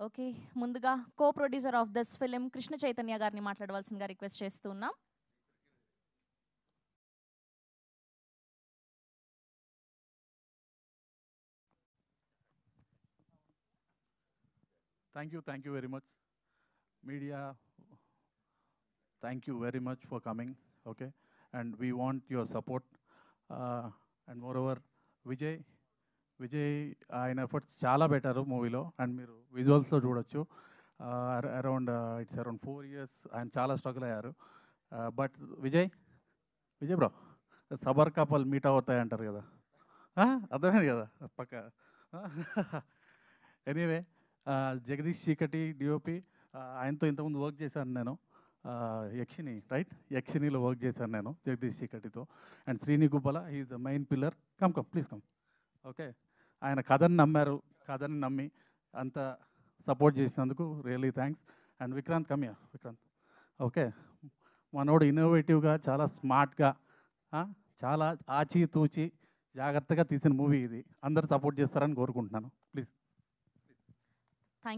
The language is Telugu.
ఓకే. ముందుగా co producer of this film Krishna Chaitanya గారిని మాట్లాడవలసిందిగా రిక్వెస్ట్ చేస్తున్నాం. Thank you very much. Media, thank you very much for coming, okay? And we want your support. And moreover, Vijay, ఆయన ఎఫర్ట్స్ చాలా బెటర్ మూవీలో అండ్ మీరు విజువల్స్లో చూడొచ్చు. అరౌండ్ ఇట్స్ అరౌండ్ 4 years ఆయన చాలా స్ట్రగుల్ అయ్యారు. బట్ విజయ్ బ్రో సబర్ కపల్ మీట్ అవుతాయి అంటారు కదా, అర్థమైంది కదా పక్క. ఎనీవే, జగదీష్ చీకటి డిఓపి, ఆయనతో ఇంతకుముందు వర్క్ చేశాను నేను. యక్షిని రైట్, యక్షినిలో వర్క్ చేశాను నేను జగదీష్ చీకటితో. And Srini Gubbala is the main pillar. Come please come. Okay, ఆయన కథని నమ్మారు, కథని నమ్మి అంత సపోర్ట్ చేసినందుకు రియల్లీ థ్యాంక్స్. అండ్ విక్రాంత్ కమ్యా, విక్రాంత్ ఓకే, మనోడు ఇన్నోవేటివ్గా చాలా స్మార్ట్గా చాలా ఆచి తూచి జాగ్రత్తగా తీసిన మూవీ ఇది. అందరు సపోర్ట్ చేస్తారని కోరుకుంటున్నాను. ప్లీజ్.